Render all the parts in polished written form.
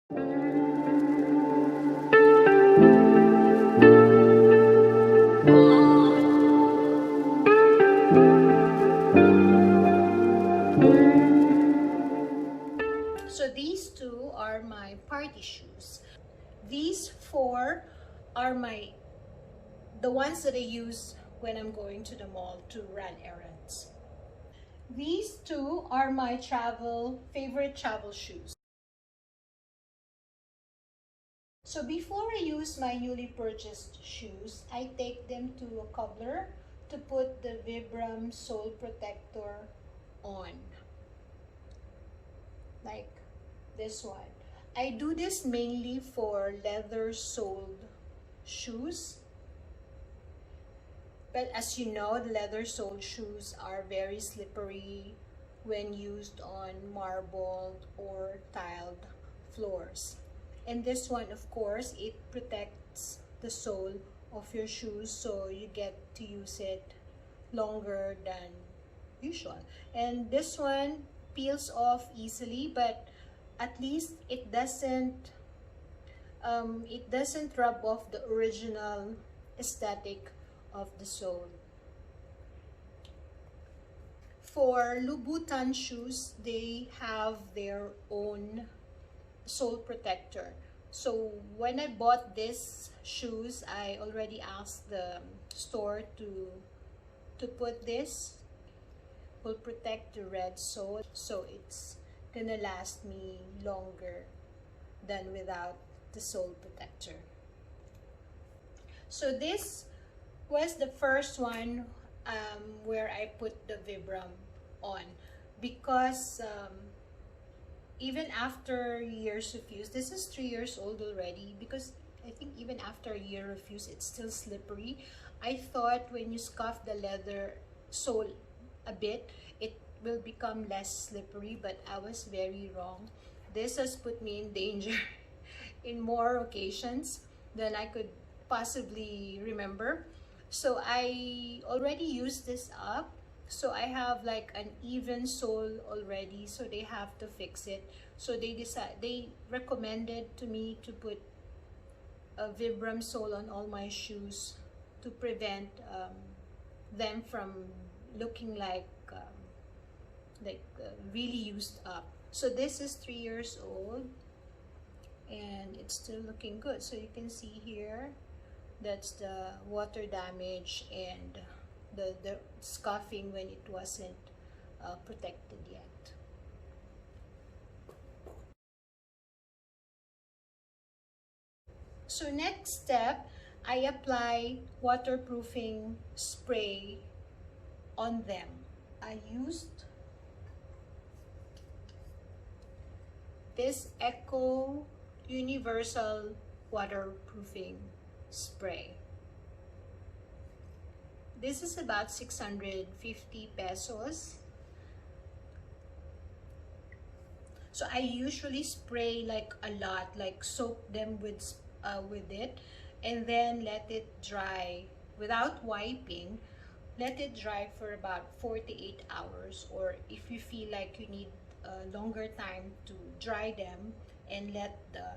So these two are my party shoes. These four are the ones that I use when I'm going to the mall to run errands. These two are my favorite travel shoes. So before I use my newly purchased shoes, I take them to a cobbler to put the Vibram sole protector on. Like this one. I do this mainly for leather-soled shoes. But as you know, the leather-soled shoes are very slippery when used on marbled or tiled floors. And this one, of course, it protects the sole of your shoes, so you get to use it longer than usual. And this one peels off easily, but at least it doesn't rub off the original aesthetic of the sole. For Louboutin shoes, they have their own sole protector. So when I bought these shoes, I already asked the store to put this. Will protect the red sole, so it's gonna last me longer than without the sole protector. So this was the first one where I put the Vibram on, because even after years of use, this is 3 years old already, because I think even after a year of use, it's still slippery. I thought when you scuff the leather sole a bit, it will become less slippery, but I was very wrong. This has put me in danger in more occasions than I could possibly remember. So I already used this up, so I have like an even sole already, so they have to fix it. So they recommended to me to put a Vibram sole on all my shoes to prevent them from looking like really used up. So this is 3 years old and it's still looking good. So you can see here, that's the water damage and the scuffing when it wasn't protected yet. So next step, I apply waterproofing spray on them. I used this Eco Universal waterproofing spray. This is about 650 pesos. So I usually spray like a lot, like soak them with it, and then let it dry without wiping. Let it dry for about 48 hours, or if you feel like you need a longer time to dry them and let the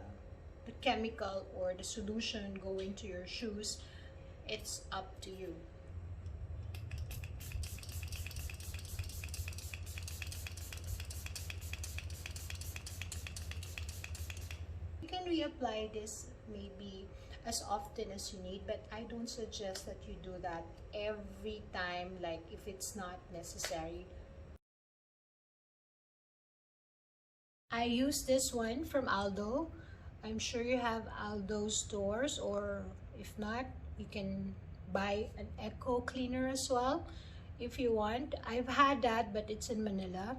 chemical or the solution go into your shoes, it's up to you. You can reapply this maybe as often as you need, but I don't suggest that you do that every time, like if it's not necessary. I use this one from Aldo. I'm sure you have Aldo stores, or if not, you can buy an Eco cleaner as well if you want. I've had that, but it's in Manila.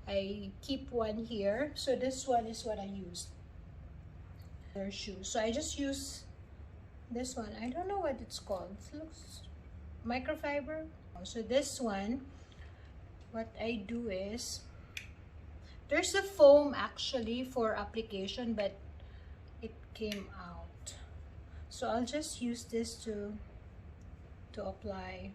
I keep one here. So this one is what I used. Their shoes. So I just use this one. I don't know what it's called. It looks microfiber. So this one, what I do is, there's a foam actually for application, but it came out. So I'll just use this to apply.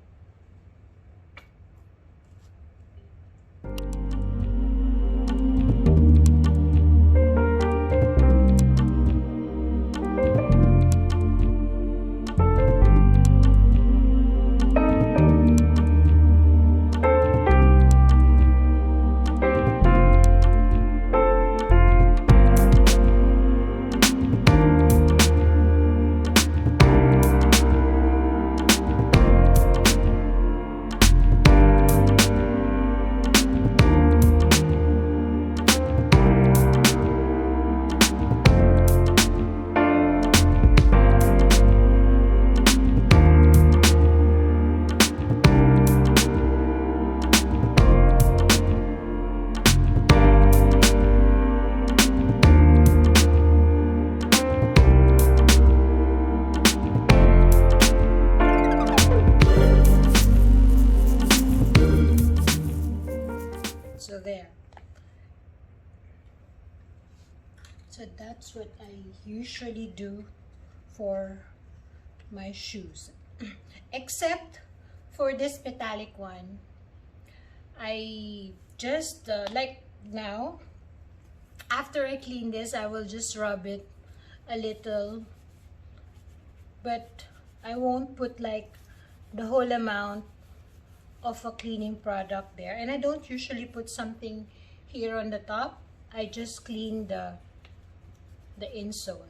That's what I usually do for my shoes. Except for this metallic one, I just like now, after I clean this, I will just rub it a little, but I won't put like the whole amount of a cleaning product there. And I don't usually put something here on the top. I just clean the insole.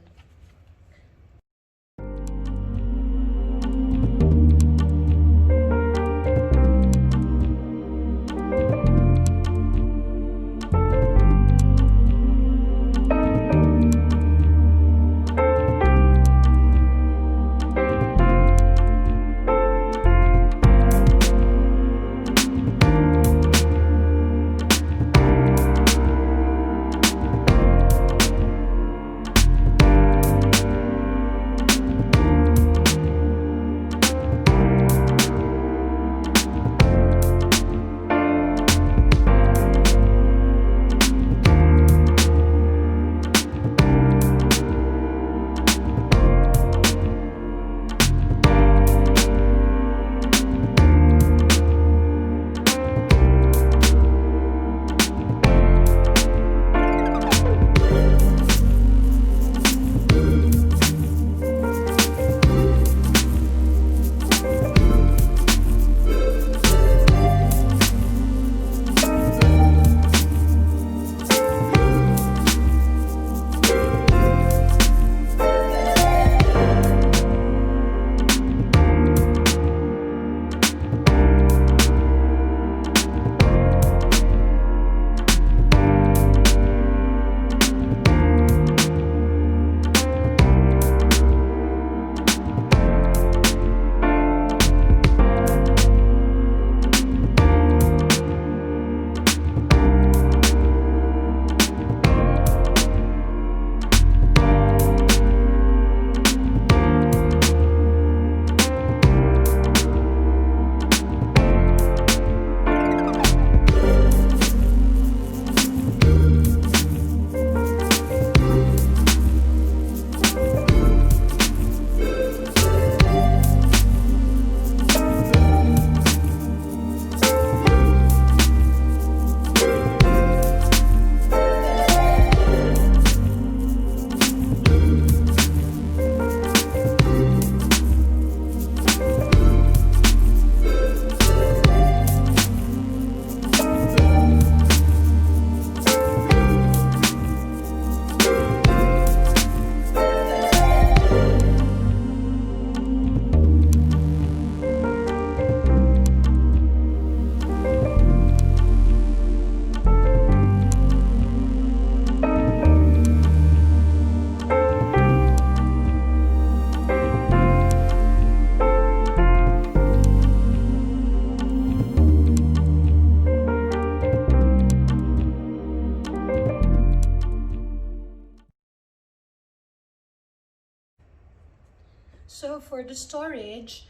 So for the storage,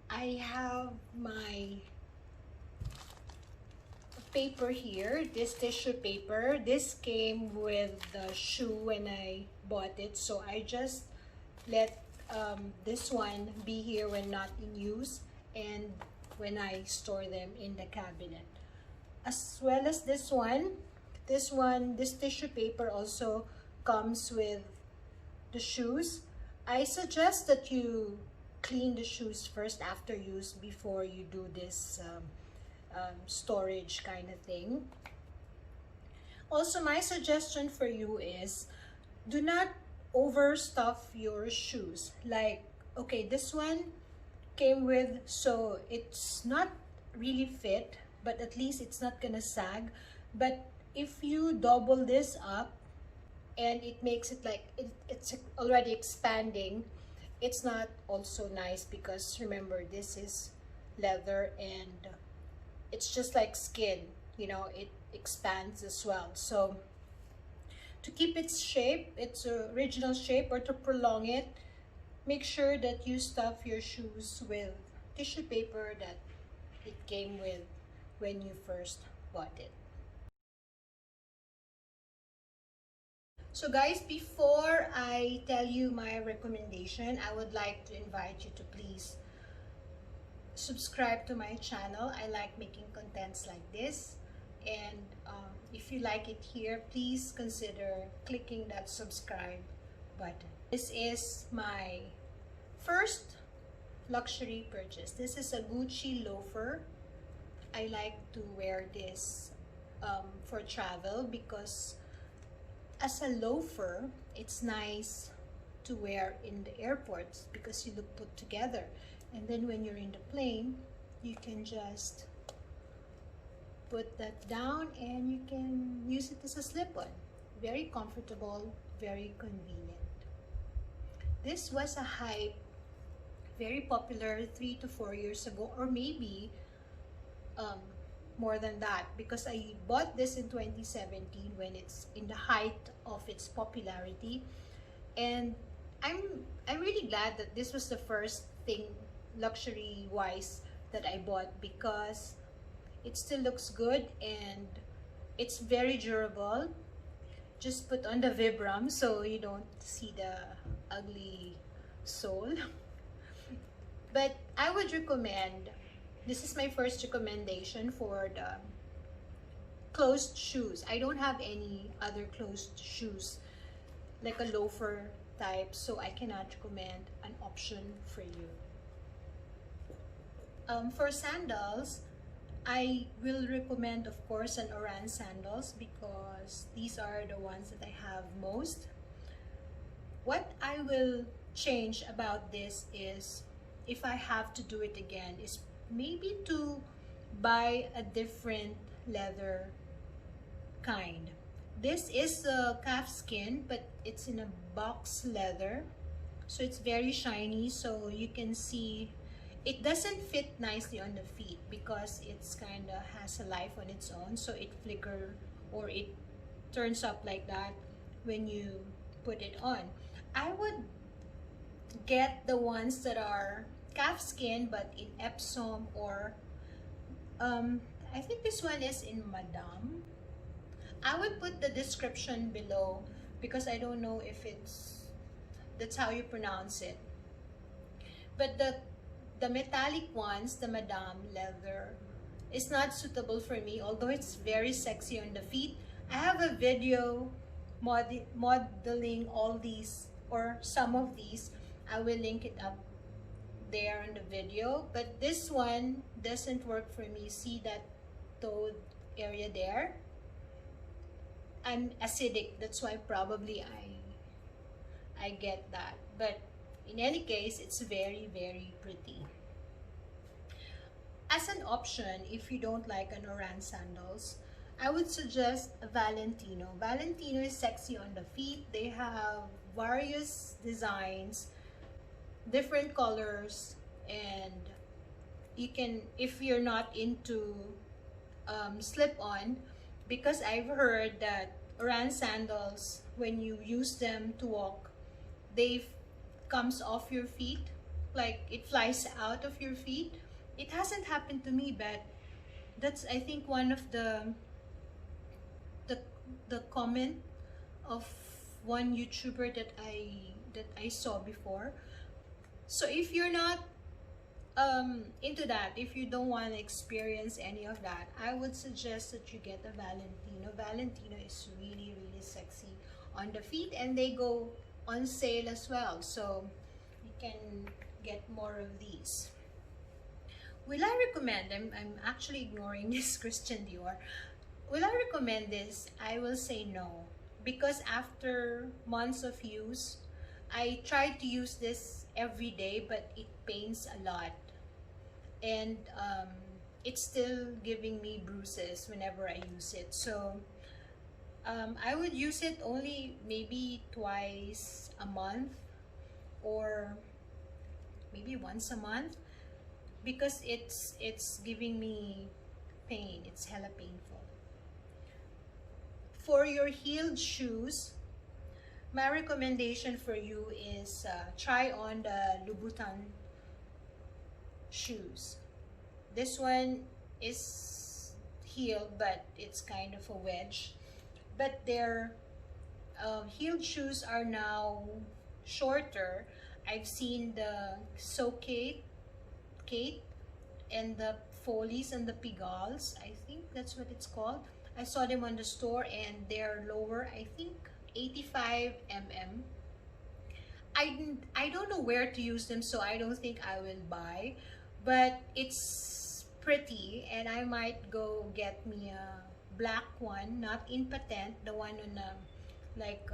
I have my paper here, this tissue paper. This came with the shoe when I bought it, so I just let this one be here when not in use and when I store them in the cabinet. As well as this one, this tissue paper also comes with the shoes. I suggest that you clean the shoes first after use before you do this storage kind of thing. Also, my suggestion for you is do not overstuff your shoes. Like, okay, this one came with, so it's not really fit, but at least it's not gonna sag. But if you double this up and it makes it like it's already expanding, it's not also nice, because remember, this is leather and it's just like skin, you know, it expands as well. So to keep its shape, its original shape, or to prolong it, make sure that you stuff your shoes with tissue paper that it came with when you first bought it. So guys, before I tell you my recommendation, I would like to invite you to please subscribe to my channel. I like making contents like this, and if you like it here, please consider clicking that subscribe button. This is my first luxury purchase. This is a Gucci loafer. I like to wear this for travel because as a loafer, it's nice to wear in the airports because you look put together. And then when you're in the plane, you can just put that down and you can use it as a slip-on. Very comfortable, very convenient. This was a hype, very popular 3 to 4 years ago, or maybe more than that, because I bought this in 2017 when it's in the height of its popularity. And I'm really glad that this was the first thing luxury wise that I bought, because it still looks good and it's very durable. Just put on the Vibram so you don't see the ugly sole. But I would recommend, this is my first recommendation for the closed shoes. I don't have any other closed shoes like a loafer type, so I cannot recommend an option for you. For sandals, I will recommend, of course, an Oran sandals because these are the ones that I have most. What I will change about this is, if I have to do it again, is maybe to buy a different leather kind. This is a calf skin, but it's in a box leather, so it's very shiny, so you can see it doesn't fit nicely on the feet because it's kind of has a life on its own, so it flicker or it turns up like that when you put it on. I would get the ones that are calf skin but in Epsom, or I think this one is in Madame. I would put the description below because I don't know if that's how you pronounce it. But the metallic ones, the Madame leather, is not suitable for me, although it's very sexy on the feet. I have a video modeling all these, or some of these. I will link it up there in the video, but this one doesn't work for me. See that toe area there? I'm acidic, that's why probably I get that. But in any case, it's very, very pretty. As an option, if you don't like an Oran sandals, I would suggest a Valentino. Valentino is sexy on the feet. They have various designs, different colors, and you can, if you're not into slip-on, because I've heard that Oran sandals, when you use them to walk, they comes off your feet, like it flies out of your feet. It hasn't happened to me, but that's, I think, one of the comment of one YouTuber that I saw before. So if you're not into that, if you don't want to experience any of that, I would suggest that you get a Valentino. Valentino is really, really sexy on the feet, and they go on sale as well, so you can get more of these. Will I recommend, I'm actually ignoring this Christian Dior. Will I recommend this? I will say no, because after months of use, I tried to use this every day, but it pains a lot, and it's still giving me bruises whenever I use it. So I would use it only maybe twice a month, or maybe once a month, because it's giving me pain. It's hella painful. For your heeled shoes, my recommendation for you is try on the Louboutin shoes. This one is heeled, but it's kind of a wedge, but they're Heeled shoes are now shorter. I've seen the Kate and the Folies and the Pigals. I think that's what it's called. I saw them on the store and they're lower. I think 85 mm. I don't know where to use them, so I don't think I will buy. But it's pretty, and I might go get me a black one, not in patent, the one on like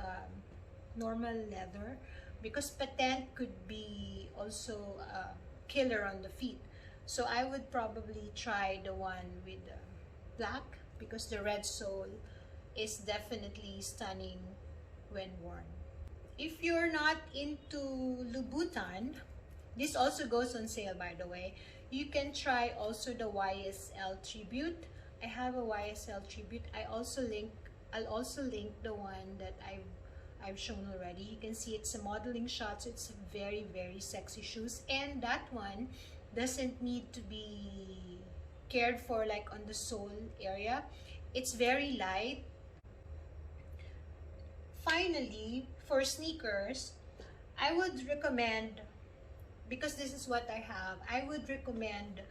normal leather, because patent could be also a killer on the feet. So I would probably try the one with black, because the red sole is definitely stunning when worn. If you're not into Louboutin, this also goes on sale, by the way. You can try also the YSL Tribute. I have a YSL Tribute. I'll also link the one that I've shown already. You can see it's a modeling shot, so it's very, very sexy shoes. And that one doesn't need to be cared for like on the sole area. It's very light. Finally, for sneakers, I would recommend, because this is what I have, I would recommend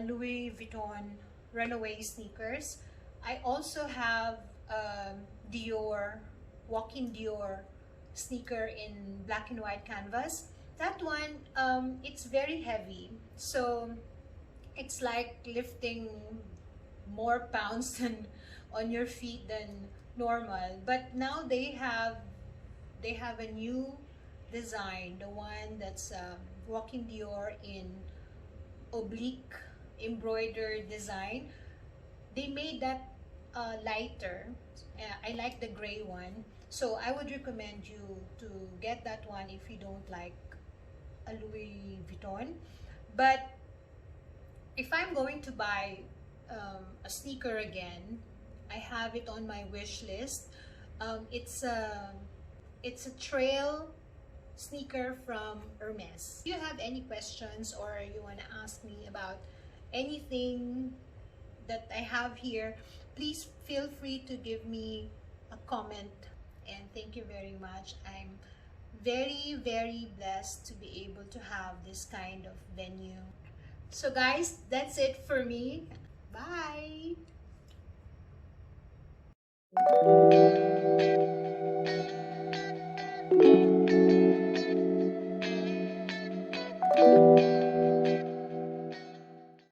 Louis Vuitton Runaway sneakers. I also have Dior, walk-in Dior sneaker in black and white canvas. That one, it's very heavy, so it's like lifting more pounds than on your feet than normal. But now they have a new design, the one that's walking Dior in oblique embroidered design. They made that lighter. I like the gray one, so I would recommend you to get that one if you don't like a Louis Vuitton. But if I'm going to buy a sneaker again, I have it on my wish list. It's a trail sneaker from Hermes. If you have any questions or you want to ask me about anything that I have here, please feel free to give me a comment. And thank you very much. I'm very, very blessed to be able to have this kind of venue. So guys, that's it for me. Bye.